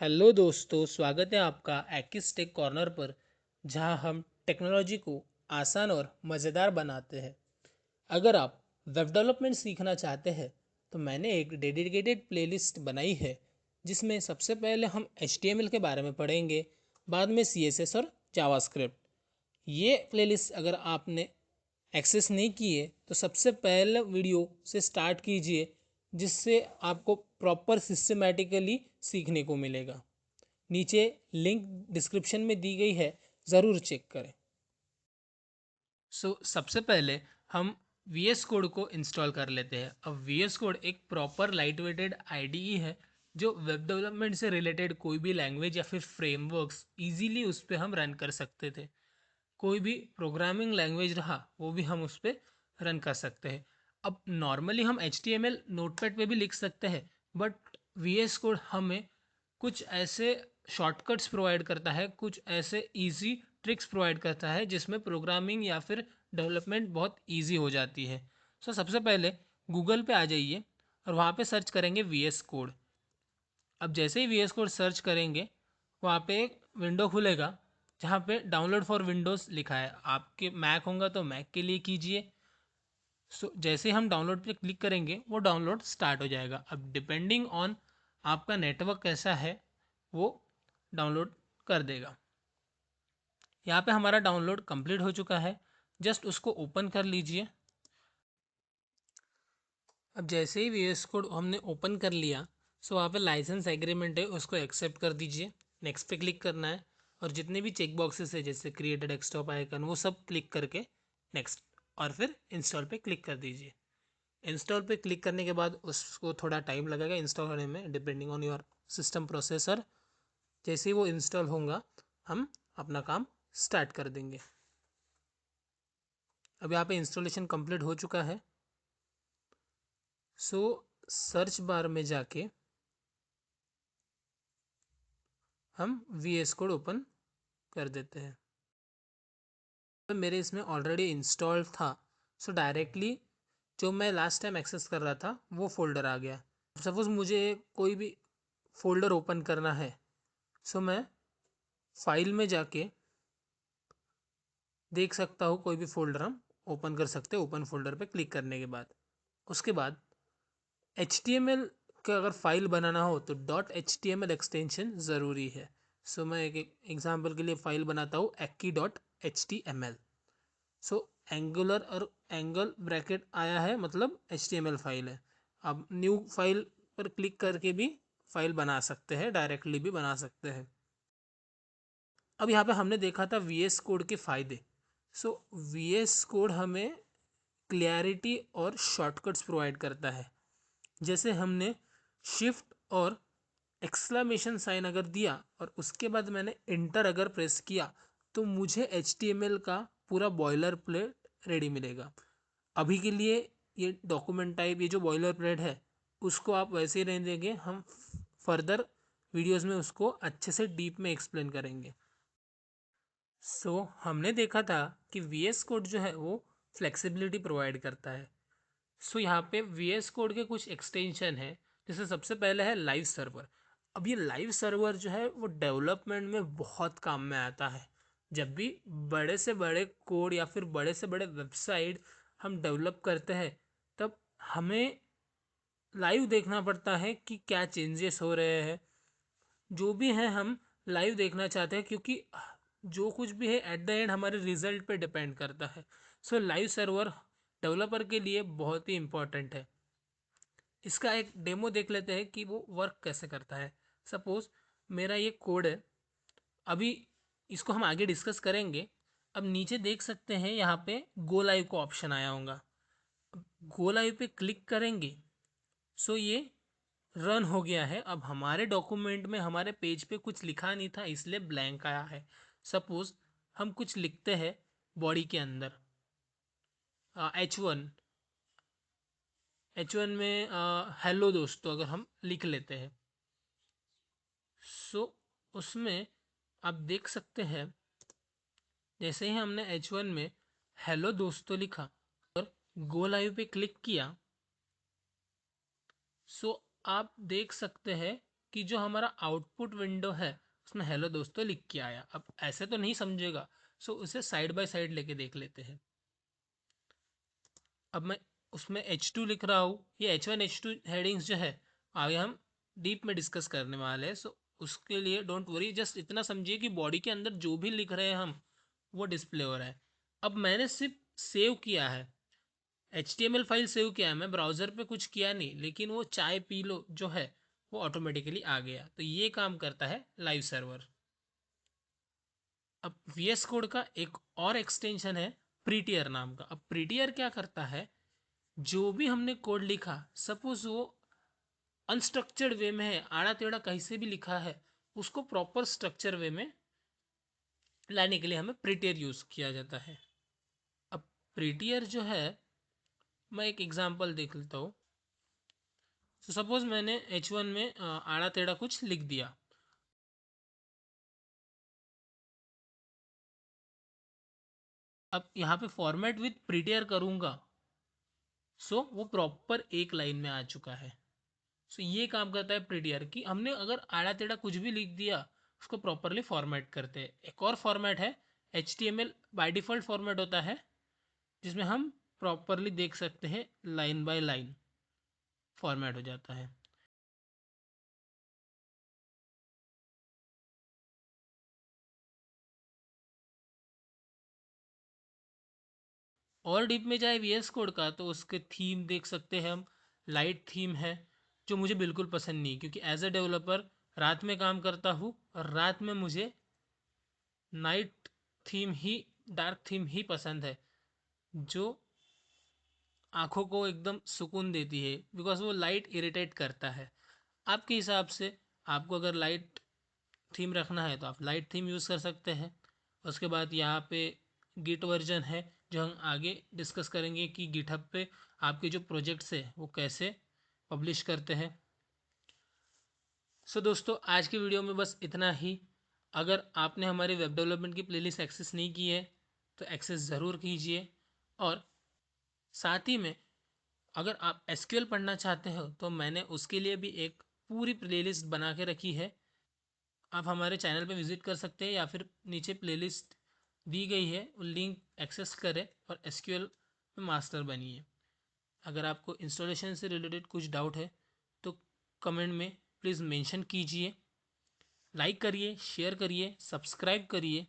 Hello दोस्तों, स्वागत है आपका एक्किस टेक कॉर्नर पर, जहां हम टेक्नोलॉजी को आसान और मज़ेदार बनाते हैं। अगर आप वेब डेवलपमेंट सीखना चाहते हैं तो मैंने एक डेडिकेटेड प्लेलिस्ट बनाई है, जिसमें सबसे पहले हम HTML के बारे में पढ़ेंगे, बाद में CSS और जावास्क्रिप्ट। ये प्लेलिस्ट अगर आपने एक्सेस नहीं किए तो सबसे पहले वीडियो से स्टार्ट कीजिए, जिससे आपको प्रॉपर सिस्टमेटिकली सीखने को मिलेगा। नीचे लिंक डिस्क्रिप्शन में दी गई है, ज़रूर चेक करें। सबसे पहले हम VS कोड को इंस्टॉल कर लेते हैं। अब VS कोड एक प्रॉपर लाइट वेटेड IDE है, जो वेब डेवलपमेंट से रिलेटेड कोई भी लैंग्वेज या फिर फ्रेमवर्क्स इजीली उस पर हम रन कर सकते थे। कोई भी प्रोग्रामिंग लैंग्वेज रहा वो भी हम उस पर रन कर सकते हैं। अब नॉर्मली हम HTML नोटपैड पे भी लिख सकते हैं, बट VS कोड हमें कुछ ऐसे शॉर्टकट्स प्रोवाइड करता है, कुछ ऐसे इजी ट्रिक्स प्रोवाइड करता है जिसमें प्रोग्रामिंग या फिर डेवलपमेंट बहुत इजी हो जाती है। सबसे पहले गूगल पे आ जाइए और वहाँ पे सर्च करेंगे VS कोड। अब जैसे ही VS कोड सर्च करेंगे, वहाँ पे एक विंडो खुलेगा जहाँ पे डाउनलोड फॉर विंडोज़ लिखा है। आपके मैक होगा तो मैक के लिए कीजिए। जैसे ही हम डाउनलोड पे क्लिक करेंगे वो डाउनलोड स्टार्ट हो जाएगा। अब डिपेंडिंग ऑन आपका नेटवर्क कैसा है, वो डाउनलोड कर देगा। यहाँ पे हमारा डाउनलोड कंप्लीट हो चुका है, जस्ट उसको ओपन कर लीजिए। अब जैसे ही VS कोड हमने ओपन कर लिया, वहाँ पे लाइसेंस एग्रीमेंट है, उसको एक्सेप्ट कर दीजिए। नेक्स्ट पे क्लिक करना है और जितने भी चेक बॉक्सेस है जैसे क्रिएट डेस्कटॉप आइकन, वो सब क्लिक करके नेक्स्ट और फिर इंस्टॉल पे क्लिक कर दीजिए। इंस्टॉल पे क्लिक करने के बाद उसको थोड़ा टाइम लगेगा इंस्टॉल होने में, depending on your system processor. जैसे ही वो इंस्टॉल होगा, हम अपना काम स्टार्ट कर देंगे। अब यहाँ पे इंस्टॉलेशन कंप्लीट हो चुका है। सर्च बार में जाके हम VS कोड ओपन कर देते हैं। तो मेरे इसमें ऑलरेडी इंस्टॉल था, डायरेक्टली जो मैं लास्ट टाइम एक्सेस कर रहा था वो फोल्डर आ गया। सपोज़ मुझे कोई भी फोल्डर ओपन करना है, मैं फाइल में जाके देख सकता हूँ कोई भी फोल्डर हम ओपन कर सकते हैं ओपन फोल्डर पे क्लिक करने के बाद। उसके बाद HTML का अगर फाइल बनाना हो तो .html एक्सटेंशन ज़रूरी है। मैं एक एग्जांपल के लिए फ़ाइल बनाता हूँ acki.html। एंगुलर और एंगल ब्रैकेट आया है, मतलब HTML फाइल है। अब न्यू फाइल पर क्लिक करके भी फाइल बना सकते हैं, डायरेक्टली भी बना सकते हैं। अब यहाँ पे हमने देखा था VS कोड के फ़ायदे। VS कोड हमें क्लैरिटी और शॉर्टकट्स प्रोवाइड करता है। जैसे हमने शिफ्ट और एक्सक्लेमेशन साइन अगर दिया और उसके बाद मैंने इंटर अगर प्रेस किया, तो मुझे HTML का पूरा बॉयलर प्लेट रेडी मिलेगा। अभी के लिए ये डॉक्यूमेंट टाइप, ये जो बॉयलर प्लेट है, उसको आप वैसे ही रहने देंगे। हम फर्दर वीडियोस में उसको अच्छे से डीप में एक्सप्लेन करेंगे। हमने देखा था कि VS कोड जो है वो फ्लेक्सिबिलिटी प्रोवाइड करता है। यहाँ पे VS कोड के कुछ एक्सटेंशन है। जैसे सबसे पहले है लाइव सर्वर। अब ये लाइव सर्वर जो है वो डेवलपमेंट में बहुत काम में आता है। जब भी बड़े से बड़े कोड या फिर बड़े से बड़े वेबसाइट हम डेवलप करते हैं, तब हमें लाइव देखना पड़ता है कि क्या चेंजेस हो रहे हैं। जो भी है हम लाइव देखना चाहते हैं, क्योंकि जो कुछ भी है एट द एंड हमारे रिजल्ट पे डिपेंड करता है। लाइव सर्वर डेवलपर के लिए बहुत ही इम्पोर्टेंट है। इसका एक डेमो देख लेते हैं कि वो वर्क कैसे करता है। सपोज़ मेरा ये कोड है, अभी इसको हम आगे डिस्कस करेंगे। अब नीचे देख सकते हैं यहाँ पे गो लाइव का ऑप्शन आया होगा। गो लाइव पे क्लिक करेंगे, ये रन हो गया है। अब हमारे डॉक्यूमेंट में, हमारे पेज पे कुछ लिखा नहीं था, इसलिए ब्लैंक आया है। सपोज़ हम कुछ लिखते हैं बॉडी के अंदर, H1 में हेलो दोस्तों अगर हम लिख लेते हैं, उसमें आप देख सकते हैं जैसे ही हमने H1 में हेलो दोस्तों लिखा और गो लाइव पे क्लिक किया, आप देख सकते हैं कि जो हमारा आउटपुट विंडो है उसमें हेलो दोस्तों लिख के आया। अब ऐसे तो नहीं समझेगा, सो उसे साइड बाय साइड लेके देख लेते हैं। अब मैं उसमें H2 लिख रहा हूँ, ये H1 H2 हेडिंग्स जो है आगे हम डीप में डिस्कस करने वाले हैं। सो उसके लिए डोंट वरी, जस्ट इतना समझिए कि बॉडी के अंदर जो भी लिख रहे हैं हम वो डिस्प्ले हो रहा है। अब मैंने सिर्फ सेव किया है, HTML फाइल सेव किया है, मैं ब्राउज़र पे कुछ किया नहीं, लेकिन वो चाय पी लो जो है वो ऑटोमेटिकली आ गया। तो ये काम करता है लाइव सर्वर। अब VS कोड का एक और एक्सटेंशन है प्रीटियर नाम का। अब प्रीटियर क्या करता है, जो भी हमने कोड लिखा, सपोज वो अनस्ट्रक्चर्ड वे में है, आड़ा टेढ़ा कहीं से भी लिखा है, उसको प्रॉपर स्ट्रक्चर वे में लाने के लिए हमें प्रीटियर यूज़ किया जाता है। अब प्रीटियर जो है, मैं एक एग्जांपल देख लेता हूँ। तो सपोज मैंने H1 में आड़ा टेढ़ा कुछ लिख दिया। अब यहाँ पे फॉर्मेट विथ प्रीटियर करूँगा, सो वो प्रॉपर एक लाइन में आ चुका है। सो ये काम करता है प्रीटियर कि हमने अगर आड़ा टेढ़ा कुछ भी लिख दिया उसको प्रॉपरली फॉर्मेट करते हैं। एक और फॉर्मेट है HTML, बाय डिफ़ॉल्ट फॉर्मेट होता है जिसमें हम प्रॉपरली देख सकते हैं, लाइन बाय लाइन फॉर्मेट हो जाता है। और डीप में जाए VS कोड का तो उसके थीम देख सकते हैं हम। लाइट थीम है जो मुझे बिल्कुल पसंद नहीं, क्योंकि एज ए डेवलपर रात में काम करता हूँ और रात में मुझे नाइट थीम ही, डार्क थीम ही पसंद है, जो आँखों को एकदम सुकून देती है, बिकॉज वो लाइट इरिटेट करता है। आपके हिसाब से आपको अगर लाइट थीम रखना है तो आप लाइट थीम यूज़ कर सकते हैं। उसके बाद यहाँ पे गिट वर्जन है जो हम आगे डिस्कस करेंगे कि गिटहब पे आपके जो प्रोजेक्ट्स है वो कैसे पब्लिश करते हैं। सो दोस्तों, आज की वीडियो में बस इतना ही। अगर आपने हमारे वेब डेवलपमेंट की प्लेलिस्ट एक्सेस नहीं की है तो एक्सेस ज़रूर कीजिए। और साथ ही में अगर आप एसक्यूएल पढ़ना चाहते हो तो मैंने उसके लिए भी एक पूरी प्लेलिस्ट बना के रखी है। आप हमारे चैनल पे विज़िट कर सकते हैं या फिर नीचे प्लेलिस्ट दी गई है, वो लिंक एक्सेस करें और एसक्यूएल में मास्टर बनिए। अगर आपको इंस्टॉलेशन से रिलेटेड कुछ डाउट है तो कमेंट में प्लीज़ मेंशन कीजिए। लाइक करिए, शेयर करिए, सब्सक्राइब करिए